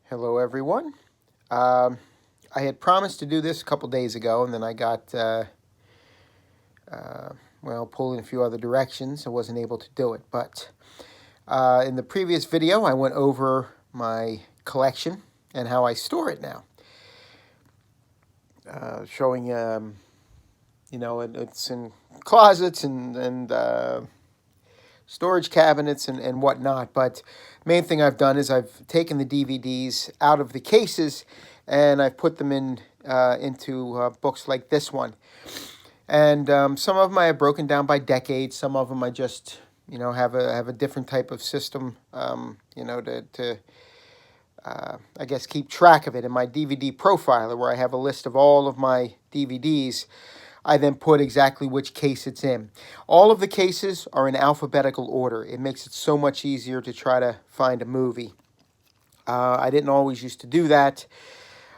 Hello, everyone. I had promised to do this a couple days ago, and then I got, pulled in a few other directions. I wasn't able to do it. But in the previous video, I went over my collection and how I store it now, showing, it's in closets and storage cabinets and whatnot. But main thing I've done is I've taken the DVDs out of the cases and I've put them into books like this one. And some of them I have broken down by decades. Some of them I just have a different type of system to I guess keep track of it in my DVD profiler, where I have a list of all of my DVDs. I then put exactly which case it's in. All of the cases are in alphabetical order. It makes it so much easier to try to find a movie. I didn't always used to do that.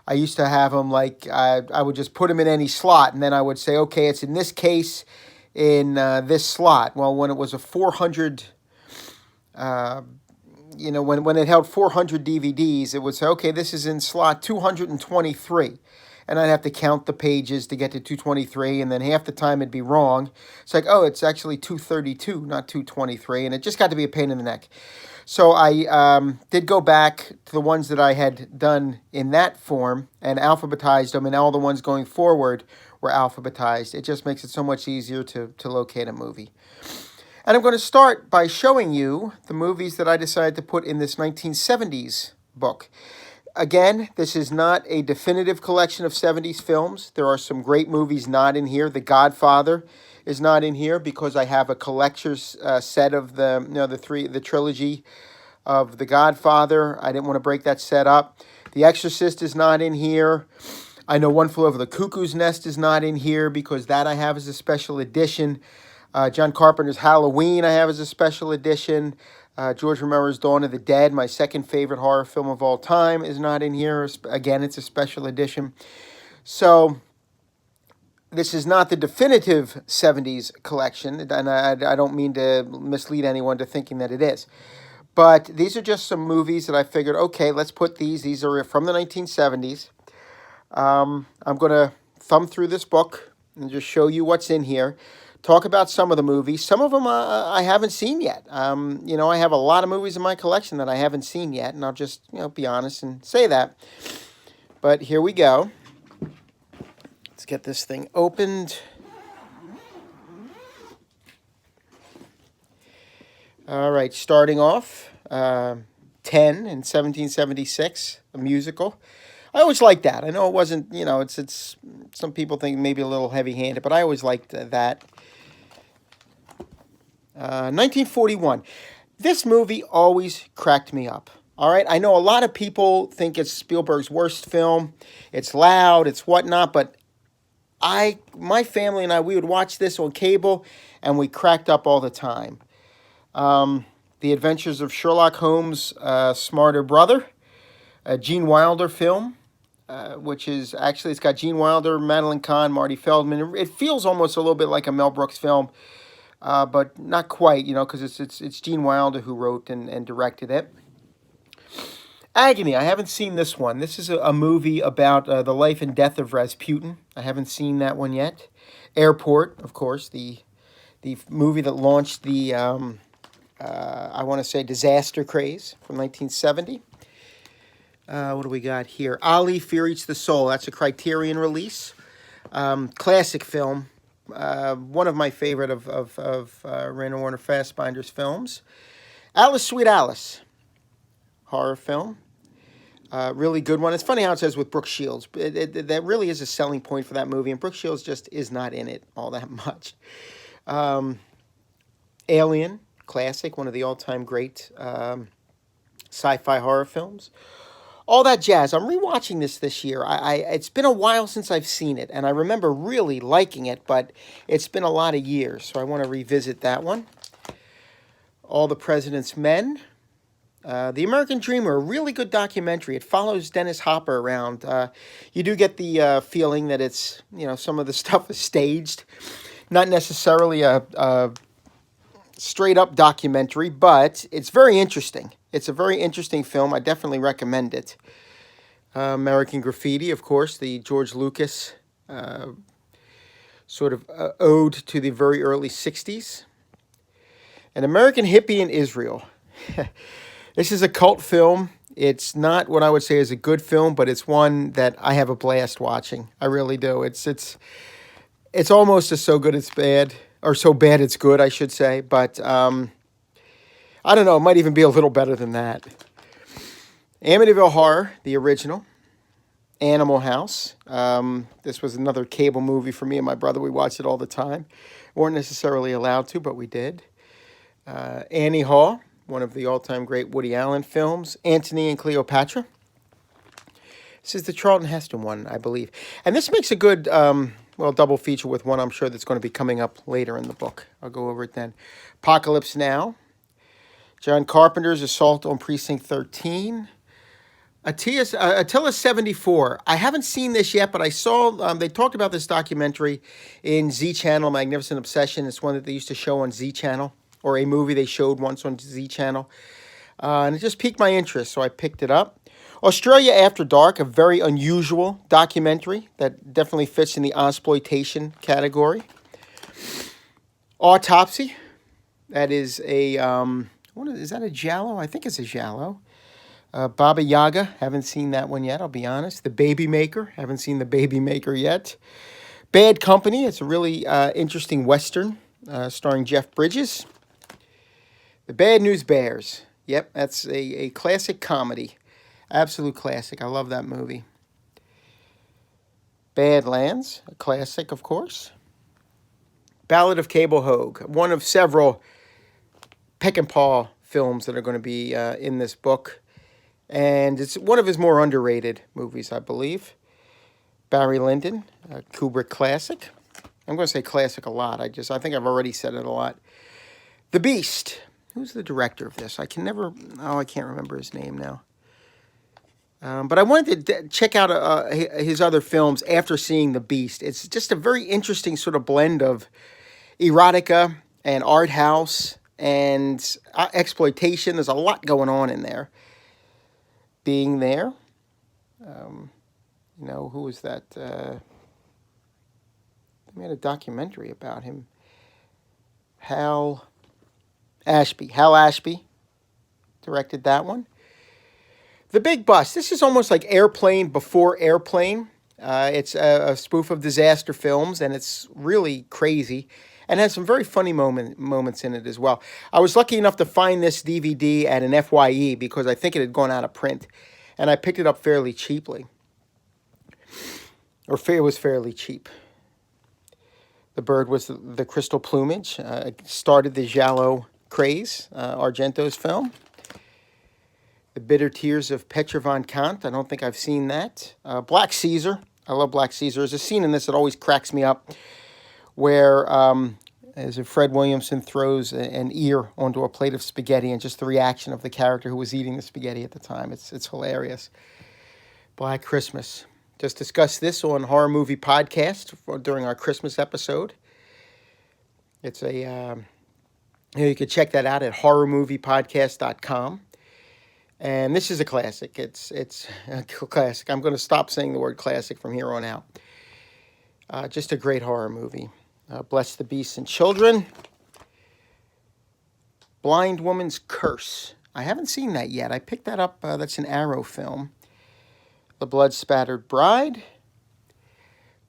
I used to have them like, I would just put them in any slot, and then I would say, okay, it's in this case, in this slot. Well, when it was a 400, when it held 400 DVDs, it would say, okay, this is in slot 223. And I'd have to count the pages to get to 223, and then half the time it'd be wrong. It's like, oh, it's actually 232, not 223, and it just got to be a pain in the neck. So I did go back to the ones that I had done in that form and alphabetized them, and all the ones going forward were alphabetized. It just makes it so much easier to locate a movie. And I'm going to start by showing you the movies that I decided to put in this 1970s book. Again, this is not a definitive collection of 70s films. There are some great movies not in here. The Godfather is not in here because I have a collector's set of the trilogy of The Godfather. I didn't want to break that set up. The Exorcist is not in here. I know One Flew Over the Cuckoo's Nest is not in here because that I have as a special edition. John Carpenter's Halloween I have as a special edition. George Romero's Dawn of the Dead, my second favorite horror film of all time, is not in here. Again, it's a special edition. So this is not the definitive 70s collection, and I don't mean to mislead anyone to thinking that it is. But these are just some movies that I figured, okay, let's put these. These are from the 1970s. I'm going to thumb through this book and just show you what's in here. Talk about some of the movies. Some of them I haven't seen yet. I have a lot of movies in my collection that I haven't seen yet, and I'll just, be honest and say that. But here we go. Let's get this thing opened. All right, starting off, 10 in 1776, a musical. I always liked that. I know it wasn't, it's some people think maybe a little heavy-handed, but I always liked that. 1941. This movie always cracked me up. All right, I know a lot of people think it's Spielberg's worst film. It's loud, it's whatnot, but my family and I, we would watch this on cable, and we cracked up all the time. The Adventures of Sherlock Holmes' Smarter Brother, a Gene Wilder film, which is actually, it's got Gene Wilder, Madeline Kahn, Marty Feldman. It feels almost a little bit like a Mel Brooks film, but not quite, because it's Gene Wilder who wrote and directed it. Agony, I haven't seen this one. This is a movie about the life and death of Rasputin. I haven't seen that one yet. Airport, of course, the movie that launched the, I want to say, disaster craze from 1970. What do we got here? Ali, Fear Eats the Soul. That's a Criterion release. Classic film. One of my favorite of Rainer Werner Fassbinder's films. Alice, Sweet Alice. Horror film. Really good one. It's funny how it says with Brooke Shields. That really is a selling point for that movie, and Brooke Shields just is not in it all that much. Alien, classic, one of the all-time great sci-fi horror films. All that jazz. I'm rewatching this year. It's been a while since I've seen it, and I remember really liking it, but it's been a lot of years, so I want to revisit that one. All the President's Men. The American Dreamer, a really good documentary. It follows Dennis Hopper around. You do get the feeling that it's, some of the stuff is staged. Not necessarily a straight up documentary, but it's very interesting. It's a very interesting film. I definitely recommend it. American Graffiti, of course, the George Lucas sort of ode to the very early 60s. An American Hippie in Israel. This is a cult film. It's not what I would say is a good film, but it's one that I have a blast watching. I really do. It's almost as so good it's bad, or so bad it's good, I should say. But I don't know. It might even be a little better than that. Amityville Horror, the original. Animal House. This was another cable movie for me and my brother. We watched it all the time. Weren't necessarily allowed to, but we did. Annie Hall, one of the all-time great Woody Allen films. Antony and Cleopatra. This is the Charlton Heston one, I believe. And this makes a good, double feature with one I'm sure that's going to be coming up later in the book. I'll go over it then. Apocalypse Now. John Carpenter's Assault on Precinct 13. Attila 74. I haven't seen this yet, but I saw they talked about this documentary in Z Channel, Magnificent Obsession. It's one that they used to show on Z Channel, or a movie they showed once on Z Channel. And it just piqued my interest, so I picked it up. Australia After Dark, a very unusual documentary that definitely fits in the exploitation category. Autopsy. That is a, is that a giallo? I think it's a giallo. Baba Yaga, haven't seen that one yet, I'll be honest. The Baby Maker, haven't seen The Baby Maker yet. Bad Company, it's a really interesting Western starring Jeff Bridges. The Bad News Bears, yep, that's a classic comedy. Absolute classic, I love that movie. Badlands, a classic, of course. Ballad of Cable Hogue, one of several Peck and Paw films that are going to be in this book. And it's one of his more underrated movies, I believe. Barry Lyndon, a Kubrick classic. I'm going to say classic a lot. I think I've already said it a lot. The Beast. Who's the director of this? I can't remember his name now. But I wanted to check out his other films after seeing The Beast. It's just a very interesting sort of blend of erotica and art house and exploitation. There's a lot going on in there. Being There. Who was that? They made a documentary about him. Hal Ashby directed that one. The Big Bus. This is almost like Airplane before Airplane. It's a spoof of disaster films, and it's really crazy and has some very funny moments in it as well. I was lucky enough to find this DVD at an FYE because I think it had gone out of print, and I picked it up fairly cheaply. It was fairly cheap. The Bird was the Crystal Plumage. Started the giallo craze, Argento's film. The Bitter Tears of Petra von Kant. I don't think I've seen that. Black Caesar. I love Black Caesar. There's a scene in this that always cracks me up where as if Fred Williamson throws an ear onto a plate of spaghetti and just the reaction of the character who was eating the spaghetti at the time. It's hilarious. Black Christmas. Just discussed this on Horror Movie Podcast during our Christmas episode. It's you can check that out at horrormoviepodcast.com. And this is a classic. It's a classic. I'm going to stop saying the word classic from here on out. Just a great horror movie. Bless the Beasts and Children. Blind Woman's Curse. I haven't seen that yet. I picked that up. That's an Arrow film. The Blood Spattered Bride.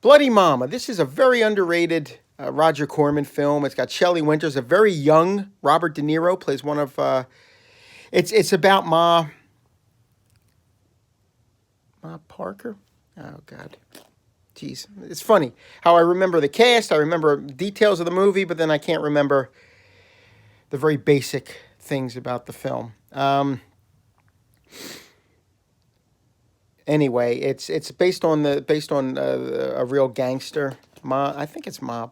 Bloody Mama. This is a very underrated Roger Corman film. It's got Shelley Winters, a very young Robert De Niro plays one of... It's about Ma Parker. Oh, God. Jeez. It's funny how I remember the cast. I remember details of the movie, but then I can't remember the very basic things about the film. Anyway, it's based on a real gangster. I think it's Ma.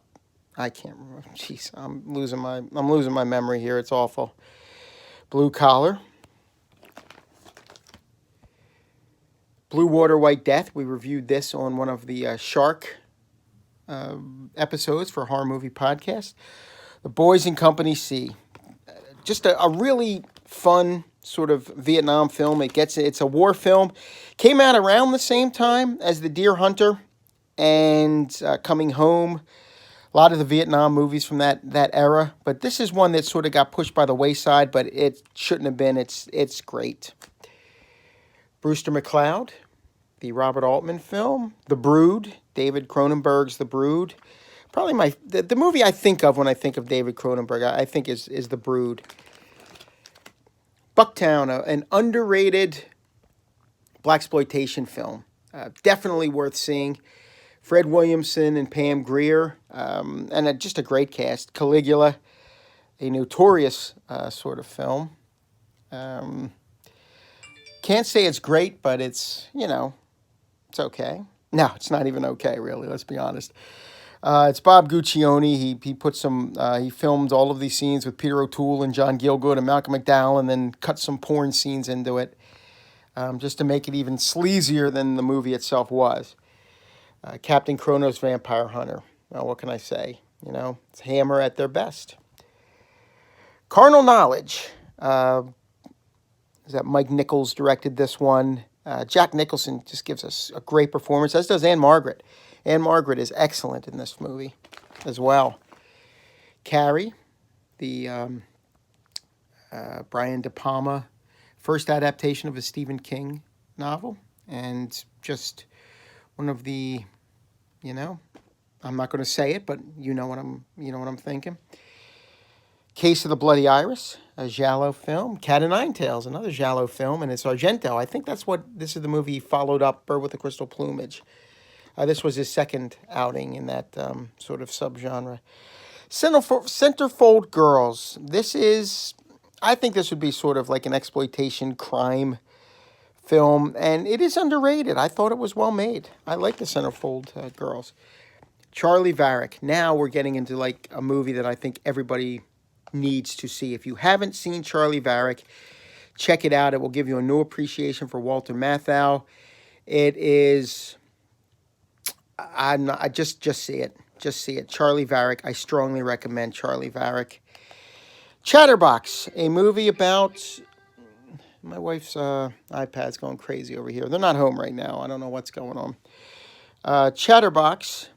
I can't remember. Jeez, I'm losing my memory here. It's awful. Blue Collar. Blue Water, White Death. We reviewed this on one of the Shark episodes for Horror Movie Podcast. The Boys in Company C. just a really fun sort of Vietnam film. It's a war film. Came out around the same time as The Deer Hunter and Coming Home. A lot of the Vietnam movies from that era, but this is one that sort of got pushed by the wayside, but it shouldn't have been. It's great. Brewster McCloud, the Robert Altman film. The Brood, David Cronenberg's The Brood. Probably the movie I think of when I think of David Cronenberg, I think is The Brood. Bucktown, an underrated blaxploitation film. Definitely worth seeing. Fred Williamson and Pam Grier, and just a great cast. Caligula, a notorious sort of film. Can't say it's great, but it's okay. No, it's not even okay, really. Let's be honest. It's Bob Guccione. He put he filmed all of these scenes with Peter O'Toole and John Gielgud and Malcolm McDowell, and then cut some porn scenes into it, just to make it even sleazier than the movie itself was. Captain Kronos, Vampire Hunter. Well, what can I say? It's Hammer at their best. Carnal Knowledge. Is that Mike Nichols directed this one? Jack Nicholson just gives us a great performance, as does Anne Margaret. Anne Margaret is excellent in this movie as well. Carrie, the Brian De Palma first adaptation of a Stephen King novel, and just one of the, I'm not going to say it, but you know what I'm thinking. Case of the Bloody Iris, a Giallo film. Cat o' Nine Tails, another Giallo film, and it's Argento. I think this is the movie he followed up, Bird with the Crystal Plumage. This was his second outing in that sort of subgenre. Centerfold Girls. I think this would be sort of like an exploitation crime film, and it is underrated. I thought it was well made. I like the Centerfold Girls. Charlie Varick. Now we're getting into like a movie that I think everybody needs to see. If you haven't seen Charlie Varick, check it out. It will give you a new appreciation for Walter Matthau. It is, just see it. Just see it. Charlie Varick. I strongly recommend Charlie Varick. Chatterbox, a movie about, my wife's iPad's going crazy over here. They're not home right now. I don't know what's going on. Chatterbox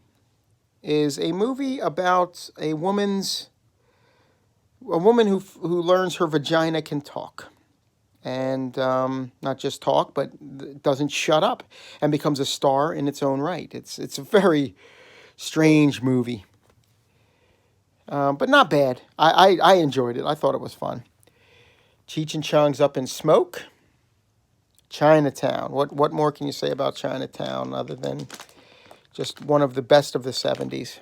is a movie about a woman who learns her vagina can talk. And not just talk, but doesn't shut up and becomes a star in its own right. It's a very strange movie. But not bad. I enjoyed it. I thought it was fun. Cheech and Chong's Up in Smoke. Chinatown. What more can you say about Chinatown other than just one of the best of the 70s?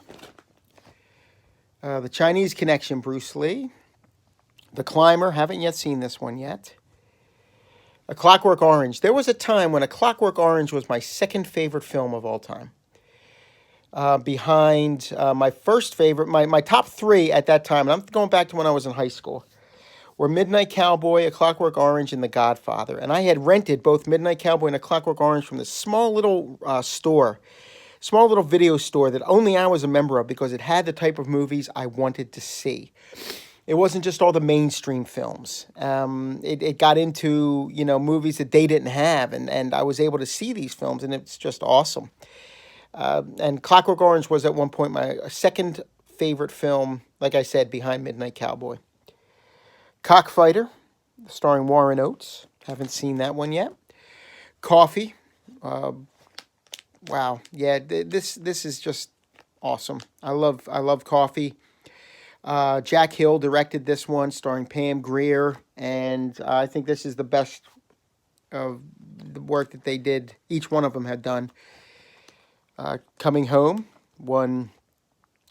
The Chinese Connection, Bruce Lee. The Climber. Haven't yet seen this one yet. A Clockwork Orange. There was a time when A Clockwork Orange was my second favorite film of all time. Behind my first favorite, my top three at that time, and I'm going back to when I was in high school, were Midnight Cowboy, A Clockwork Orange, and The Godfather. And I had rented both Midnight Cowboy and A Clockwork Orange from this small little small little video store that only I was a member of because it had the type of movies I wanted to see. It wasn't just all the mainstream films. It got into, movies that they didn't have, and I was able to see these films, and it's just awesome. And Clockwork Orange was at one point my second favorite film, like I said, behind Midnight Cowboy. Cockfighter, starring Warren Oates. Haven't seen that one yet. Coffee. Wow. Yeah, this is just awesome. I love Coffee. Jack Hill directed this one, starring Pam Grier, and I think this is the best of the work that they did. Each one of them had done. Coming Home won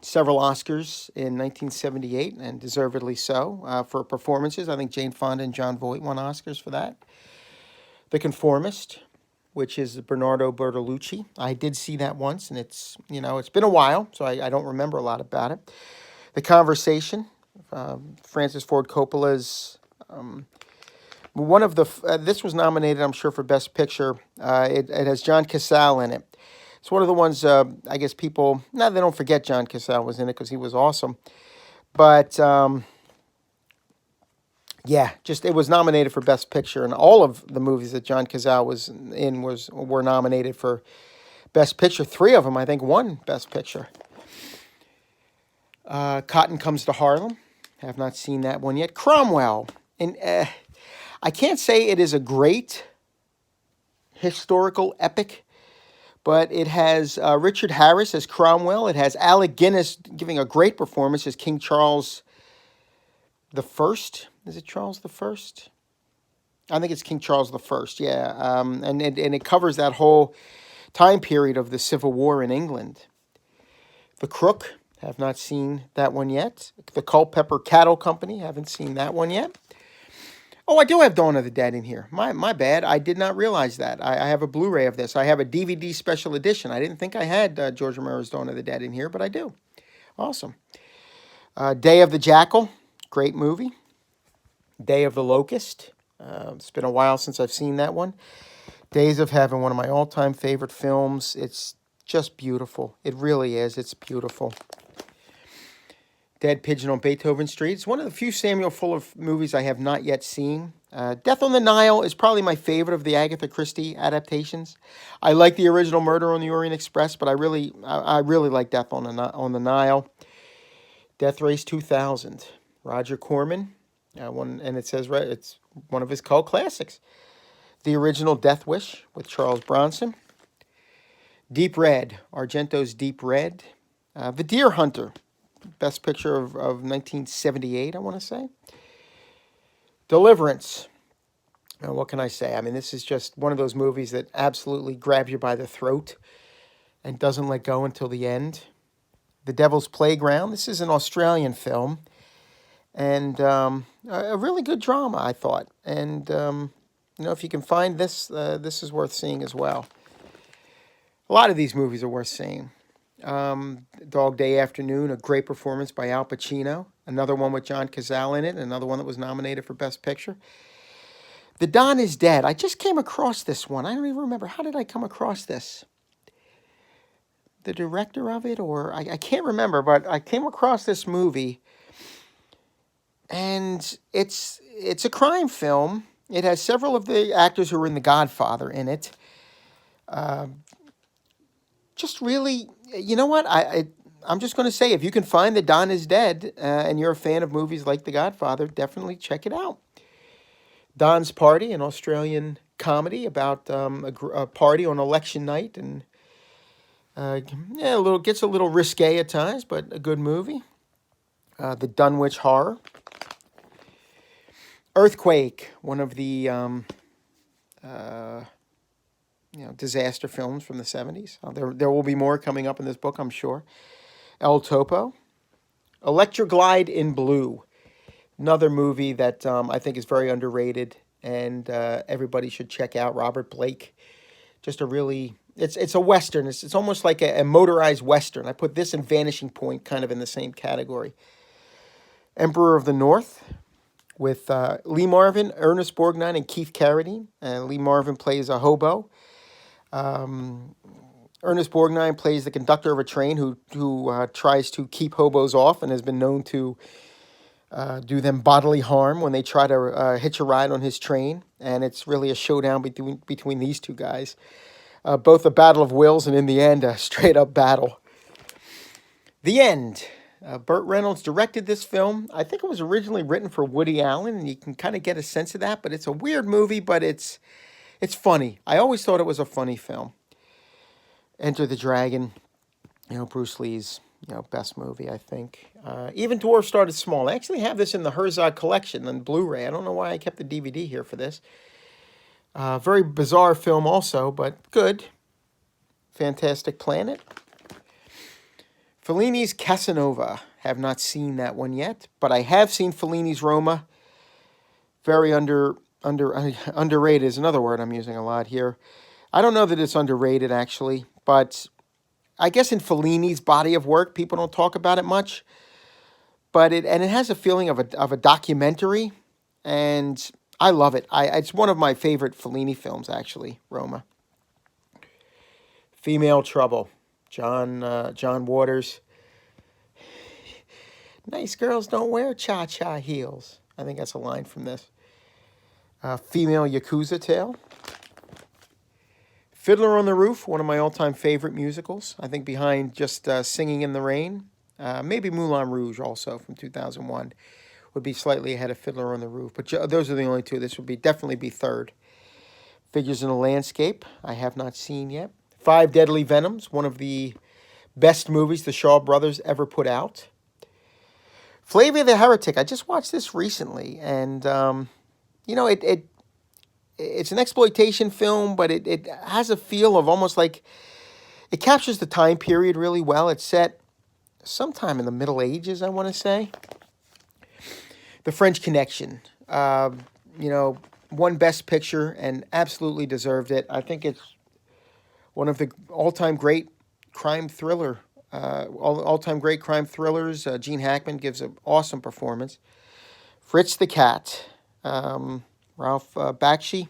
several Oscars in 1978, and deservedly so, for performances. I think Jane Fonda and Jon Voight won Oscars for that. The Conformist, which is Bernardo Bertolucci. I did see that once, and it's been a while, so I don't remember a lot about it. The Conversation, Francis Ford Coppola's, one of the, this was nominated, I'm sure, for Best Picture. It has John Cazale in it. It's one of the ones, I guess people, they don't forget John Cazale was in it because he was awesome. But Yeah, just it was nominated for Best Picture, and all of the movies that John Cazale was in were nominated for Best Picture. Three of them, I think, won Best Picture. Cotton Comes to Harlem. Have not seen that one yet. Cromwell. And I can't say it is a great historical epic, but it has Richard Harris as Cromwell. It has Alec Guinness giving a great performance as King Charles the First. Is it Charles the First? I think it's King Charles the First. Yeah, and it covers that whole time period of the Civil War in England. The Crook. Have not seen that one yet. The Culpeper Cattle Company. Haven't seen that one yet. Oh, I do have Dawn of the Dead in here. My bad. I did not realize that. I have a Blu-ray of this. I have a DVD special edition. I didn't think I had George Romero's Dawn of the Dead in here, but I do. Awesome. Day of the Jackal. Great movie. Day of the Locust. It's been a while since I've seen that one. Days of Heaven, one of my all-time favorite films. It's just beautiful. It really is. It's beautiful. Dead Pigeon on Beethoven Street. It's one of the few Samuel Fuller movies I have not yet seen. Death on the Nile is probably my favorite of the Agatha Christie adaptations. I like the original Murder on the Orient Express, but I really like Death on the Nile. Death Race 2000. Roger Corman. And it says it's one of his cult classics. The original Death Wish with Charles Bronson. Deep Red. Argento's Deep Red. The Deer Hunter. Best Picture of 1978, I want to say. Deliverance. Now, what can I say? I mean, this is just one of those movies that absolutely grabs you by the throat and doesn't let go until the end. The Devil's Playground. This is an Australian film. And a really good drama, I thought. And, if you can find this, this is worth seeing as well. A lot of these movies are worth seeing. Dog Day Afternoon, a great performance by Al Pacino. Another one with John Cazale in it. Another one that was nominated for Best Picture. The Don is Dead. I just came across this one. I don't even remember. How did I come across this? The director of it? Or I can't remember, but I came across this movie. And it's a crime film. It has several of the actors who were in The Godfather in it. Just really, you know what? I'm just going to say, if you can find The Don is Dead and you're a fan of movies like The Godfather, definitely check it out. Don's Party, an Australian comedy about a party on election night, and gets a little risque at times, but a good movie. The Dunwich Horror. Earthquake, one of the disaster films from the 70s. There will be more coming up in this book, I'm sure. El Topo. Electroglide in Blue. Another movie that I think is very underrated and everybody should check out. Robert Blake. Just a really... It's a Western. It's almost like a motorized Western. I put this and Vanishing Point kind of in the same category. Emperor of the North. With Lee Marvin, Ernest Borgnine, and Keith Carradine. Lee Marvin plays a hobo. Ernest Borgnine plays the conductor of a train who tries to keep hobos off and has been known to do them bodily harm when they try to hitch a ride on his train. And it's really a showdown between these two guys. Both a battle of wills and in the end, a straight-up battle. The End. Burt Reynolds directed this film. I think it was originally written for Woody Allen, and you can kind of get a sense of that. But it's a weird movie, but it's funny. I always thought it was a funny film. Enter the Dragon, Bruce Lee's, best movie, I think. Even Dwarf Started Small. I actually have this in the Herzog collection on Blu-ray. I don't know why I kept the DVD here for this. Very bizarre film also, but good. Fantastic Planet. Fellini's Casanova. Have not seen that one yet, but I have seen Fellini's Roma. Very underrated is another word I'm using a lot here. I don't know that it's underrated, actually, but I guess in Fellini's body of work, people don't talk about it much. But it has a feeling of a documentary, and I love it. It's one of my favorite Fellini films, actually, Roma. Female Trouble. John Waters. Nice girls don't wear cha-cha heels. I think that's a line from this. Female Yakuza Tale. Fiddler on the Roof, one of my all-time favorite musicals. I think behind just Singing in the Rain. Maybe Moulin Rouge also from 2001 would be slightly ahead of Fiddler on the Roof. But those are the only two. This would definitely be third. Figures in a Landscape, I have not seen yet. Five Deadly Venoms, one of the best movies the Shaw Brothers ever put out. Flavia the Heretic, I just watched this recently. And, it's an exploitation film, but it has a feel of almost like it captures the time period really well. It's set sometime in the Middle Ages, I want to say. The French Connection, won Best Picture and absolutely deserved it. I think it's one of the all-time great crime thrillers. Gene Hackman gives an awesome performance. Fritz the Cat. Ralph Bakshi.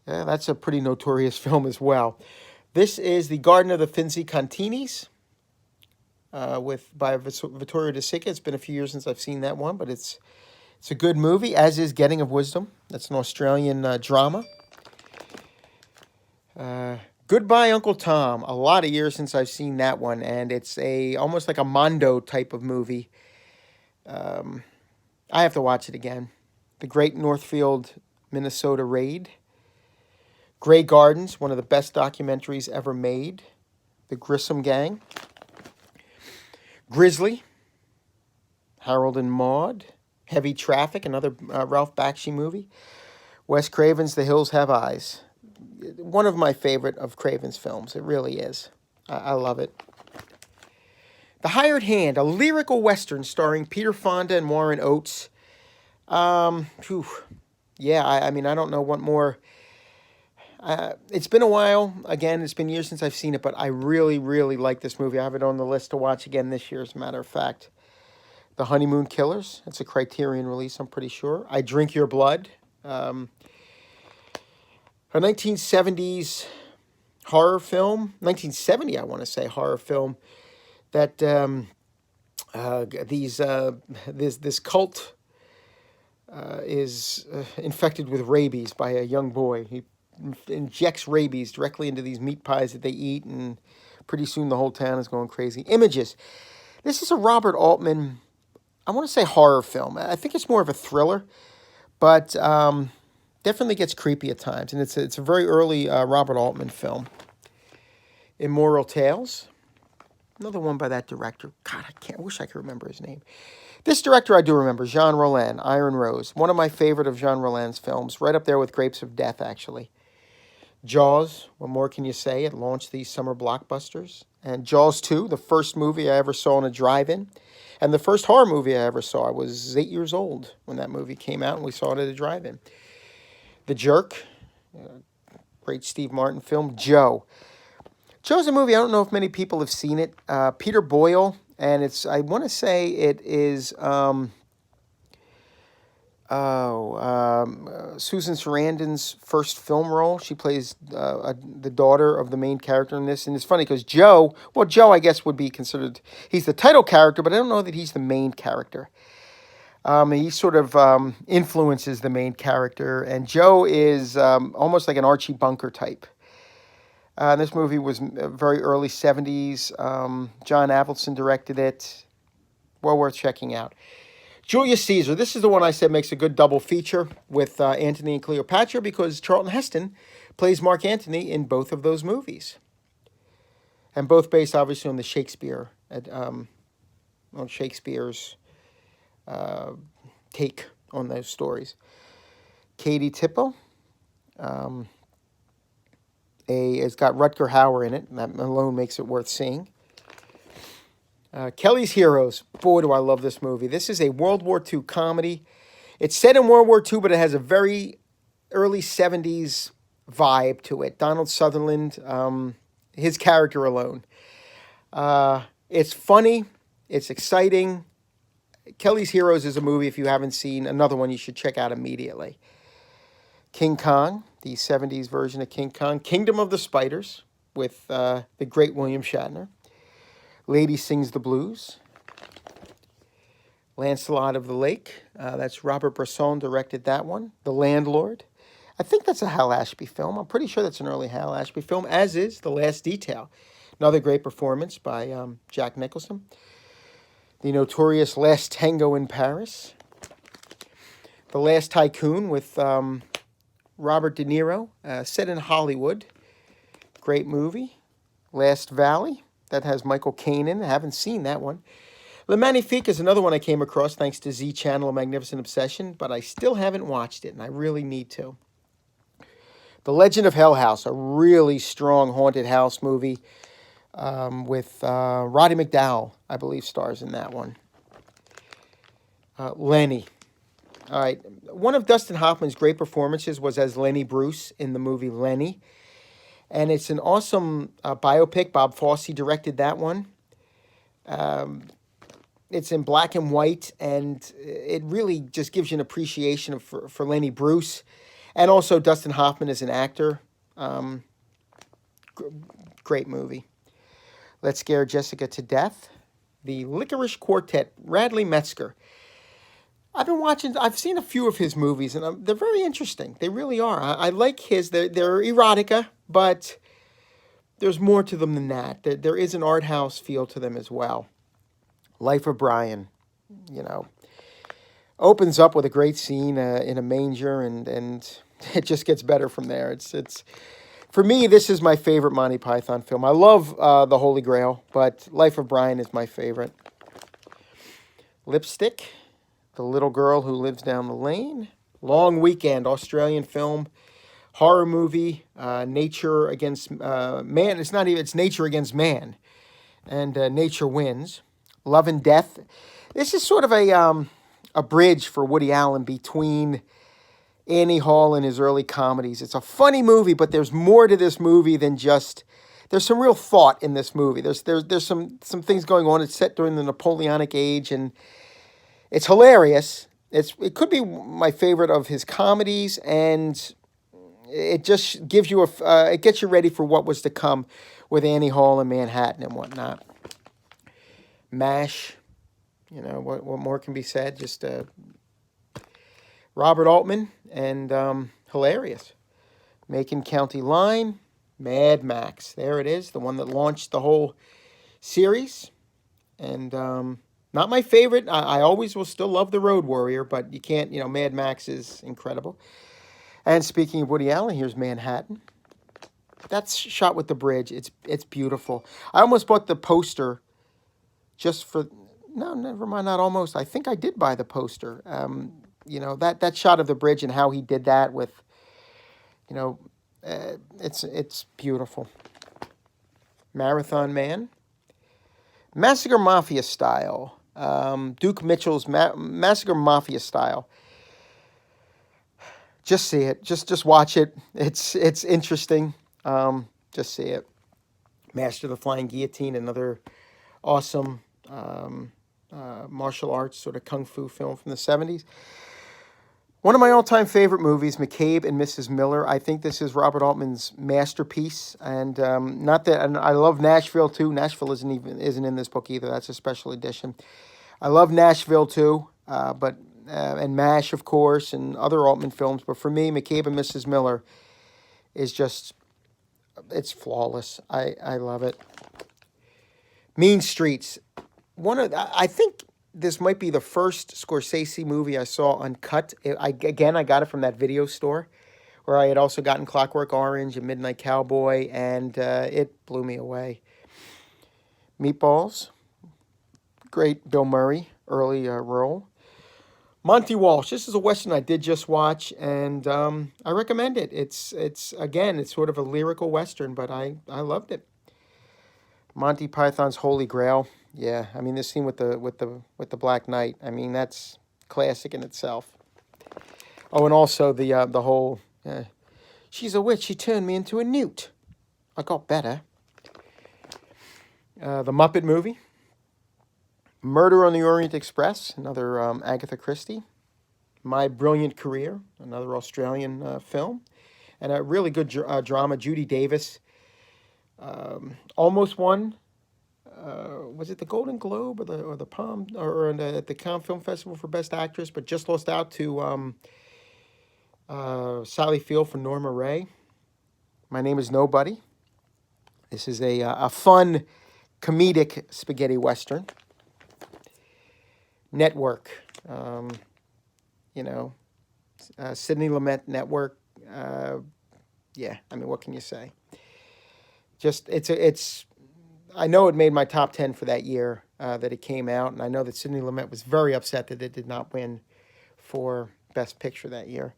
Yeah, that's a pretty notorious film as well. This is The Garden of the Finzi Continis by Vittorio De Sica. It's been a few years since I've seen that one, but it's a good movie, as is Getting of Wisdom. That's an Australian drama. Goodbye, Uncle Tom. A lot of years since I've seen that one, and it's almost like a Mondo type of movie. I have to watch it again. The Great Northfield, Minnesota Raid. Grey Gardens, one of the best documentaries ever made. The Grissom Gang. Grizzly. Harold and Maude. Heavy Traffic, another Ralph Bakshi movie. Wes Craven's The Hills Have Eyes. One of my favorite of Craven's films. It really is. I love it. The Hired Hand, a lyrical western starring Peter Fonda and Warren Oates. I don't know what more. It's been a while. Again, it's been years since I've seen it, but I really, really like this movie. I have it on the list to watch again this year, as a matter of fact. The Honeymoon Killers. It's a Criterion release, I'm pretty sure. I Drink Your Blood. A 1970s horror film. 1970, I want to say, horror film. That this cult is infected with rabies by a young boy. He injects rabies directly into these meat pies that they eat, and pretty soon the whole town is going crazy. Images. This is a Robert Altman, I want to say horror film. I think it's more of a thriller, but definitely gets creepy at times. And it's a very early Robert Altman film. Immoral Tales. Another one by that director. God, I wish I could remember his name. This director I do remember, Jean Rollin, Iron Rose. One of my favorite of Jean Rollin's films. Right up there with Grapes of Death, actually. Jaws, what more can you say? It launched these summer blockbusters. And Jaws 2, the first movie I ever saw in a drive-in. And the first horror movie I ever saw. I was 8 years old when that movie came out, and we saw it at a drive-in. The Jerk, great Steve Martin film. Joe. Joe's a movie, I don't know if many people have seen it. Peter Boyle, and I want to say it is Susan Sarandon's first film role. She plays the daughter of the main character in this. And it's funny because Joe, I guess would be considered, he's the title character, but I don't know that he's the main character. He sort of influences the main character. And Joe is almost like an Archie Bunker type. This movie was very early 70s. John Avildsen directed it. Well worth checking out. Julius Caesar. This is the one I said makes a good double feature with Antony and Cleopatra because Charlton Heston plays Mark Antony in both of those movies. And both based, obviously, on the Shakespeare, on Shakespeare's take on those stories. Katie Tippo. It's got Rutger Hauer in it. And that alone makes it worth seeing. Kelly's Heroes. Boy, do I love this movie. This is a World War II comedy. It's set in World War II, but it has a very early 70s vibe to it. Donald Sutherland, his character alone. It's funny. It's exciting. Kelly's Heroes is a movie, if you haven't seen, another one you should check out immediately. King Kong, the 70s version of King Kong. Kingdom of the Spiders with the great William Shatner. Lady Sings the Blues. Lancelot of the Lake. That's Robert Bresson directed that one. The Landlord. I think that's a Hal Ashby film. I'm pretty sure that's an early Hal Ashby film, as is The Last Detail. Another great performance by Jack Nicholson. The notorious Last Tango in Paris. The Last Tycoon with Robert De Niro, set in Hollywood. Great movie. Last Valley, that has Michael Caine in. I haven't seen that one. Le Magnifique is another one I came across thanks to Z Channel, A Magnificent Obsession, but I still haven't watched it, and I really need to. The Legend of Hell House, a really strong haunted house movie with Roddy McDowall, I believe, stars in that one. Lenny. All right. One of Dustin Hoffman's great performances was as Lenny Bruce in the movie Lenny. And it's an awesome biopic. Bob Fosse directed that one. It's in black and white, and it really just gives you an appreciation for Lenny Bruce. And also Dustin Hoffman as an actor. Great movie. Let's Scare Jessica to Death. The Licorice Quartet, Radley Metzger. I've seen a few of his movies, and they're very interesting. They really are. I like his, they're erotica, but there's more to them than that. There is an art house feel to them as well. Life of Brian, opens up with a great scene in a manger, and it just gets better from there. It's for me, this is my favorite Monty Python film. I love The Holy Grail, but Life of Brian is my favorite. Lipstick, The Little Girl Who Lives Down the Lane. Long Weekend, Australian film, horror movie, nature against man. It's nature against man, and nature wins. Love and Death. This is sort of a bridge for Woody Allen between Annie Hall and his early comedies. It's a funny movie, but there's more to this movie than just. There's some real thought in this movie. There's some things going on. It's set during the Napoleonic age, and it's hilarious. It could be my favorite of his comedies, and it just gives you it gets you ready for what was to come with Annie Hall and Manhattan and whatnot. MASH, what more can be said? Just Robert Altman and hilarious. Macon County Line, Mad Max. There it is, the one that launched the whole series, and not my favorite. I always will still love The Road Warrior, but you can't, Mad Max is incredible. And speaking of Woody Allen, here's Manhattan. That's shot with the bridge. It's beautiful. I almost bought the poster just for, no, never mind, not almost. I think I did buy the poster. That shot of the bridge and how he did that with, it's beautiful. Marathon Man. Massacre Mafia style. Duke Mitchell's Massacre Mafia style. Just see it. Just watch it. It's interesting. Just see it. Master of the Flying Guillotine, another awesome martial arts sort of kung fu film from the 70s. One of my all-time favorite movies, McCabe and Mrs. Miller. I think this is Robert Altman's masterpiece, and and I love Nashville too. Nashville isn't in this book either. That's a special edition. I love Nashville too, and MASH, of course, and other Altman films. But for me, McCabe and Mrs. Miller is it's flawless. I love it. Mean Streets. I think this might be the first Scorsese movie I saw uncut. I got it from that video store where I had also gotten Clockwork Orange and Midnight Cowboy, and it blew me away. Meatballs. Great Bill Murray, early role. Monty Walsh. This is a Western I did just watch, and I recommend it. It's sort of a lyrical Western, but I loved it. Monty Python's Holy Grail. Yeah, I mean, this scene with the Black Knight. I mean, that's classic in itself. Oh, and also the whole she's a witch. She turned me into a newt. I got better. The Muppet Movie. Murder on the Orient Express, another Agatha Christie. My Brilliant Career, another Australian film. And a really good drama, Judy Davis. Almost won was it the Golden Globe or the Palm or at the Cannes Film Festival for Best Actress, but just lost out to Sally Field for Norma Ray. My Name is Nobody. This is a fun comedic spaghetti western. Network, you know, Sidney Lumet Network. Yeah, I mean, what can you say? Just it's. I know it made my top 10 for that year that it came out, and I know that Sidney Lumet was very upset that it did not win for Best Picture that year.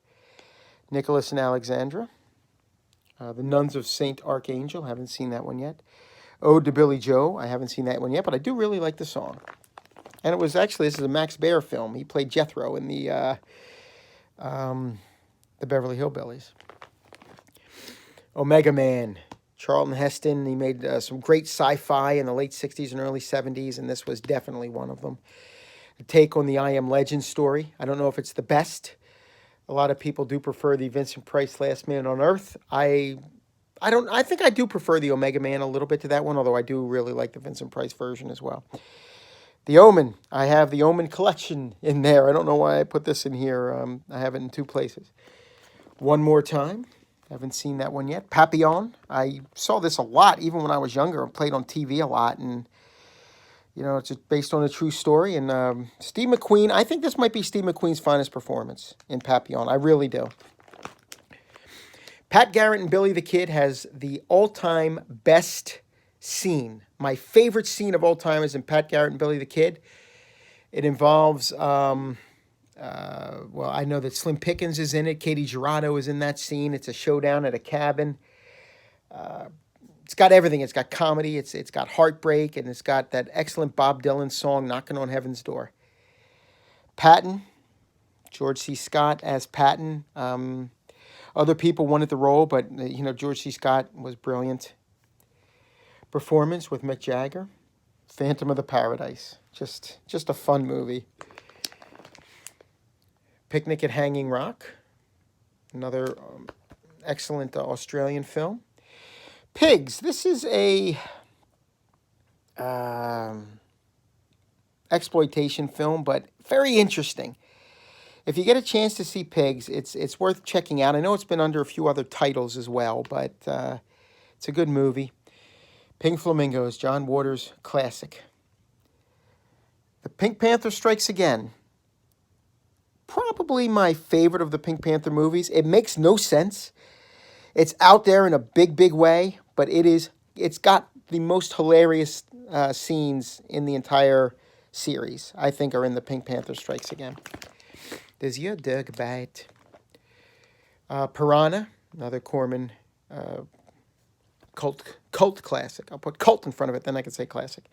Nicholas and Alexandra, The Nuns of Saint Archangel, haven't seen that one yet. Ode to Billy Joe, I haven't seen that one yet, but I do really like the song. And it was actually, this is a Max Baer film. He played Jethro in the Beverly Hillbillies. Omega Man, Charlton Heston. He made some great sci-fi in the late 60s and early 70s, and this was definitely one of them. A take on the I Am Legend story. I don't know if it's the best. A lot of people do prefer the Vincent Price Last Man on Earth. I think I do prefer the Omega Man a little bit to that one, although I do really like the Vincent Price version as well. The Omen. I have the Omen collection in there. I don't know why I put this in here. I have it in two places. One More Time. Haven't seen that one yet. Papillon. I saw this a lot, even when I was younger. I played on TV a lot, and you know, it's based on a true story. And Steve McQueen. I think this might be Steve McQueen's finest performance in Papillon. I really do. Pat Garrett and Billy the Kid has the all-time best scene. My favorite scene of all time is in Pat Garrett and Billy the Kid. It involves, well, I know that Slim Pickens is in it. Katie Girardo is in that scene. It's a showdown at a cabin. It's got everything. It's got comedy. It's got heartbreak, and it's got that excellent Bob Dylan song, Knocking on Heaven's Door. Patton, George C. Scott as Patton. Other people wanted the role, but, you know, George C. Scott was brilliant. Performance with Mick Jagger. Phantom of the Paradise. Just a fun movie. Picnic at Hanging Rock. Another excellent Australian film. Pigs. This is a exploitation film, but very interesting. If you get a chance to see Pigs, it's worth checking out. I know it's been under a few other titles as well, but it's a good movie. Pink Flamingos, John Waters' classic. The Pink Panther Strikes Again. Probably my favorite of the Pink Panther movies. It makes no sense. It's out there in a big, big way, but it's got the most hilarious scenes in the entire series, I think, are in the Pink Panther Strikes Again. There's your dog bite. Piranha, another Corman cult classic. I'll put cult in front of it, then I can say classic.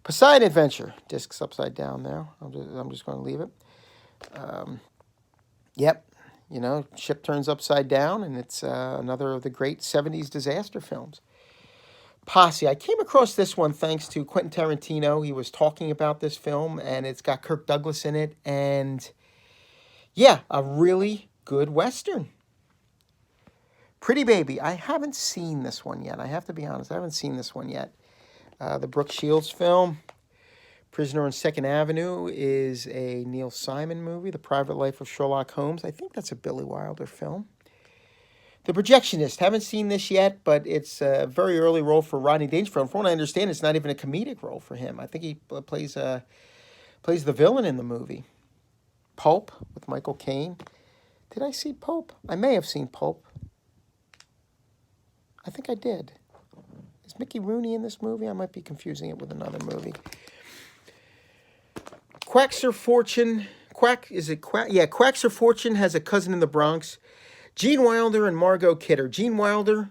Poseidon Adventure. Disc's upside down now. I'm just going to leave it. Yep. You know, ship turns upside down, and it's another of the great 70s disaster films. Posse. I came across this one thanks to Quentin Tarantino. He was talking about this film, and it's got Kirk Douglas in it, and yeah, a really good Western. Pretty Baby. I haven't seen this one yet. I have to be honest. I haven't seen this one yet. The Brooke Shields film. Prisoner on Second Avenue is a Neil Simon movie. The Private Life of Sherlock Holmes. I think that's a Billy Wilder film. The Projectionist. Haven't seen this yet, but it's a very early role for Rodney Dangerfield. From what I understand, it's not even a comedic role for him. I think he plays the villain in the movie. Pulp with Michael Caine. Did I see Pulp? I may have seen Pulp. I think I did. Is Mickey Rooney in this movie? I might be confusing it with another movie. Quacks Her Fortune. Quacks Her Fortune has a cousin in the Bronx. Gene Wilder and Margot Kidder. Gene Wilder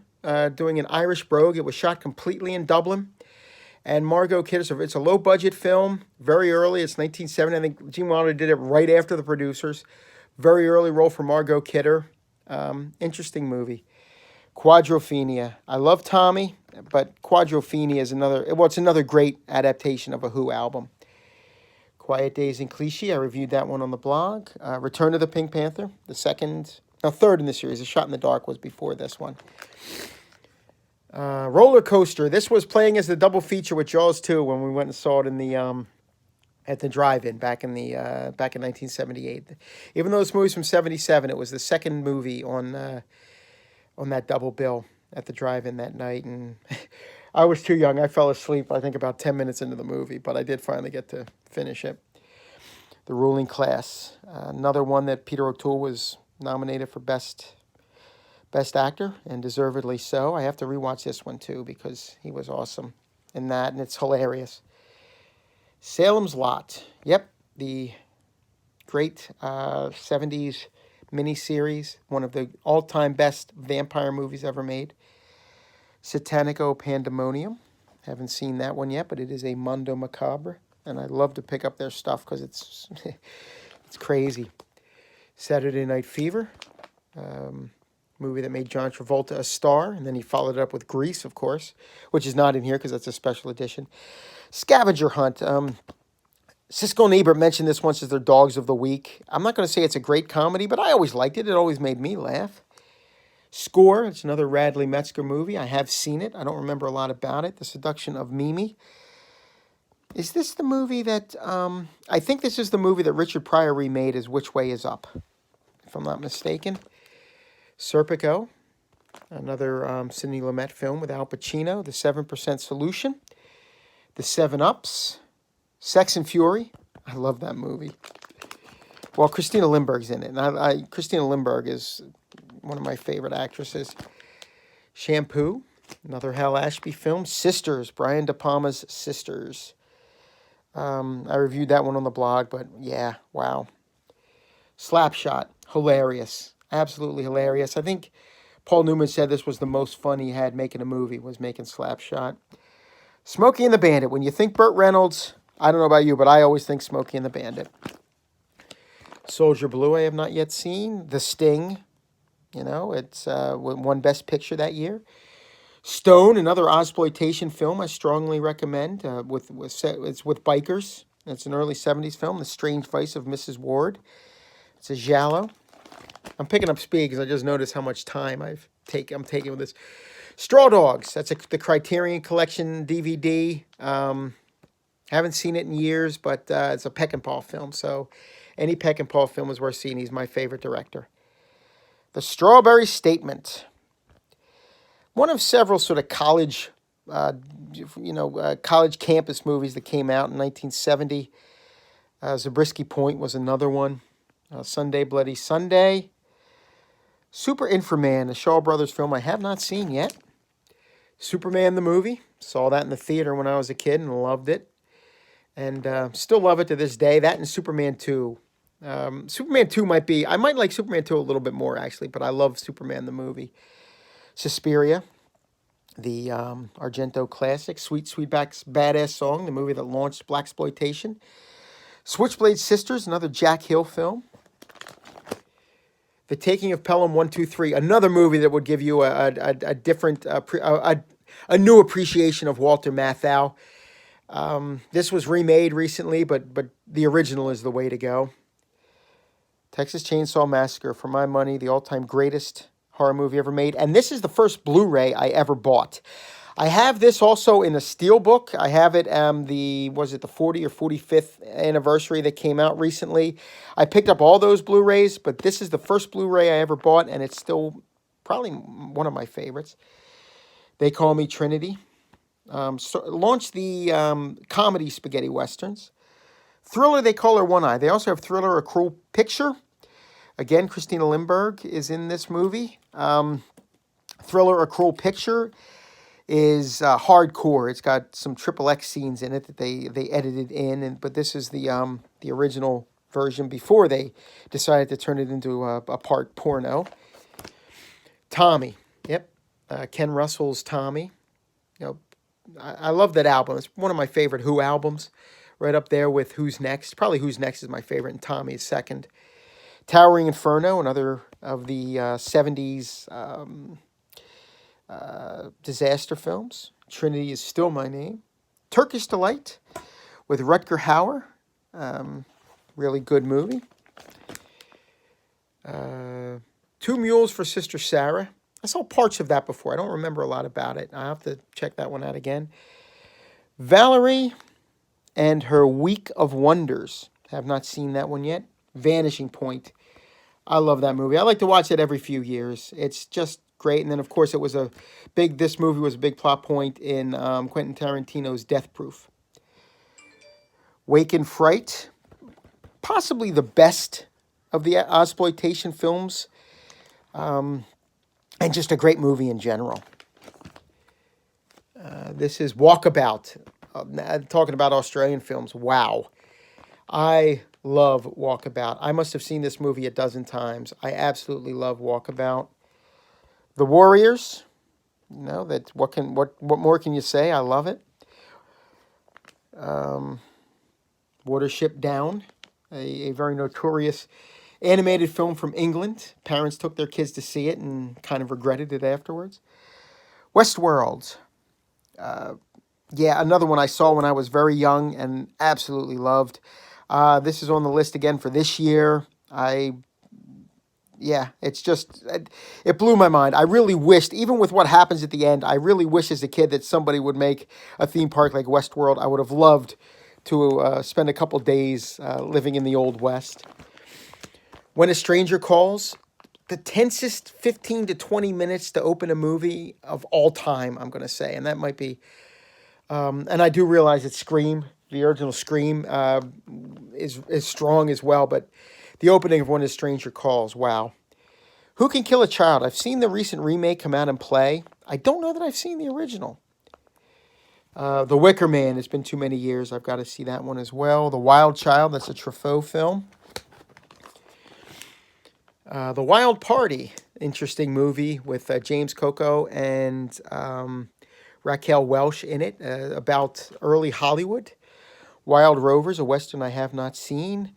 doing an Irish brogue. It was shot completely in Dublin. And Margot Kidder, it's a low-budget film, very early. It's 1970. I think Gene Wilder did it right after the producers. Very early role for Margot Kidder. Interesting movie. Quadrophenia. I love Tommy, but Quadrophenia is another great adaptation of a Who album. Quiet Days and Clichy. I reviewed that one on the blog. Return of the Pink Panther, third in the series. A Shot in the Dark was before this one. Roller Coaster. This was playing as the double feature with Jaws 2 when we went and saw it in the at the drive-in back in 1978. Even though this movie's from 77, it was the second movie on that double bill at the drive-in that night, and I was too young. I fell asleep, I think, about 10 minutes into the movie, but I did finally get to finish it. The Ruling Class, another one that Peter O'Toole was nominated for Best Actor, and deservedly so. I have to rewatch this one, too, because he was awesome in that, and it's hilarious. Salem's Lot. Yep, the great 70s miniseries, one of the all-time best vampire movies ever made. Satanico Pandemonium. Haven't seen that one yet, but it is a Mundo Macabre, and I love to pick up their stuff because it's it's crazy. Saturday Night Fever, movie that made John Travolta a star, and then he followed it up with Grease, of course, which is not in here because that's a special edition. Scavenger Hunt. Siskel and Ebert mentioned this once as their Dogs of the Week. I'm not going to say it's a great comedy, but I always liked it. It always made me laugh. Score, it's another Radley Metzger movie. I have seen it. I don't remember a lot about it. The Seduction of Mimi. Is this the movie that... I think this is the movie that Richard Pryor remade as Which Way Is Up, if I'm not mistaken. Serpico, another Sidney Lumet film with Al Pacino. The 7% Solution. The 7-Ups. Sex and Fury. I love that movie. Well, Christina Lindbergh's in it. And Christina Lindbergh is one of my favorite actresses. Shampoo. Another Hal Ashby film. Sisters. Brian De Palma's Sisters. I reviewed that one on the blog, but yeah, wow. Slapshot. Hilarious. Absolutely hilarious. I think Paul Newman said this was the most fun he had making a movie, was making Slapshot. Smokey and the Bandit. When you think Burt Reynolds, I don't know about you, but I always think Smokey and the Bandit. Soldier Blue I have not yet seen. The Sting. You know, it's won Best Picture that year. Stone, another Ozploitation film I strongly recommend. It's with bikers. It's an early 70s film. The Strange Vice of Mrs. Ward. It's a giallo. I'm picking up speed because I just noticed how much time I'm taking with this. Straw Dogs. That's the Criterion Collection DVD. Haven't seen it in years, but it's a Peckinpah film. So any Peckinpah film is worth seeing. He's my favorite director. The Strawberry Statement. One of several sort of college, college campus movies that came out in 1970. Zabriskie Point was another one. Sunday Bloody Sunday. Super Inframan, a Shaw Brothers film I have not seen yet. Superman the movie. Saw that in the theater when I was a kid and loved it. And still love it to this day. That and Superman 2. Superman 2 I might like Superman 2 a little bit more, actually, but I love Superman the movie. Suspiria, the Argento classic. Sweet Sweetback's Badass Song, the movie that launched blaxploitation. Switchblade Sisters, another Jack Hill film. The Taking of Pelham 1, 2, 3, another movie that would give you a different, a new appreciation of Walter Matthau. This was remade recently, but the original is the way to go. Texas Chainsaw Massacre, for my money, the all-time greatest horror movie ever made. And this is the first Blu-ray I ever bought. I have this also in a steelbook. I have it was it the 40 or 45th anniversary that came out recently. I picked up all those Blu-rays, but this is the first Blu-ray I ever bought, and it's still probably one of my favorites. They Call Me Trinity. Launched the comedy spaghetti westerns. Thriller, They Call Her One Eye. They also have Thriller, A Cruel Picture. Again, Christina Lindbergh is in this movie. Thriller, A Cruel Picture is hardcore. It's got some XXX scenes in it that they edited in, but this is the original version before they decided to turn it into a part porno. Tommy. Yep. Ken Russell's Tommy. You know, I love that album. It's one of my favorite Who albums. Right up there with Who's Next. Probably Who's Next is my favorite, and Tommy is second. Towering Inferno, another of the 70s disaster films. Trinity Is Still My Name. Turkish Delight with Rutger Hauer. Really good movie. Two Mules for Sister Sarah. I saw parts of that before. I don't remember a lot about it. I have to check that one out again. Valerie and Her Week of Wonders. Have not seen that one yet. Vanishing Point. I love that movie. I like to watch it every few years. It's just great. And then, of course, this movie was a big plot point in Quentin Tarantino's Death Proof. Wake in Fright. Possibly the best of the exploitation films. And just a great movie in general. This is Walkabout. Talking about Australian films. Wow. I love Walkabout. I must have seen this movie a dozen times. I absolutely love Walkabout. The Warriors. What more can you say? I love it. Watership Down, a very notorious animated film from England. Parents took their kids to see it and kind of regretted it afterwards. Westworld. Yeah, another one I saw when I was very young and absolutely loved. This is on the list again for this year. It blew my mind. I really wished, even with what happens at the end, I really wish as a kid that somebody would make a theme park like Westworld. I would have loved to spend a couple days living in the Old West. When a Stranger Calls, the tensest 15 to 20 minutes to open a movie of all time, I'm going to say. And that might be, and I do realize that Scream, the original Scream, is strong as well. But the opening of When a Stranger Calls, wow. Who Can Kill a Child? I've seen the recent remake come out and play. I don't know that I've seen the original. The Wicker Man, it's been too many years. I've got to see that one as well. The Wild Child, that's a Truffaut film. The Wild Party, interesting movie with James Coco and Raquel Welch in it, about early Hollywood. Wild Rovers, a Western I have not seen.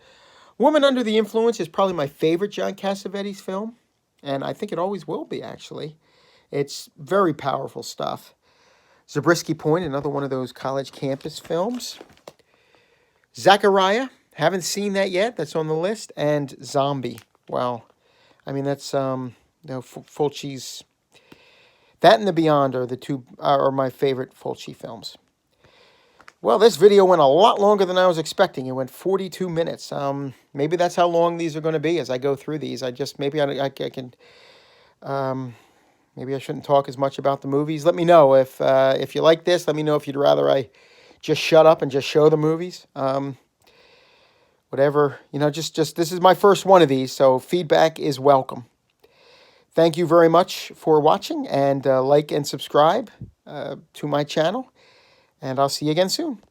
Woman Under the Influence is probably my favorite John Cassavetes film, and I think it always will be, actually. It's very powerful stuff. Zabriskie Point, another one of those college campus films. Zachariah, haven't seen that yet. That's on the list. And Zombie. Wow. I mean, that's Fulci's. That and The Beyond are the two are my favorite Fulci films. Well, this video went a lot longer than I was expecting. It went 42 minutes. Maybe that's how long these are going to be as I go through these. Maybe I can. Maybe I shouldn't talk as much about the movies. Let me know if you like this. Let me know if you'd rather I just shut up and just show the movies. Whatever, just this is my first one of these, so feedback is welcome. Thank you very much for watching, and like and subscribe to my channel, and I'll see you again soon.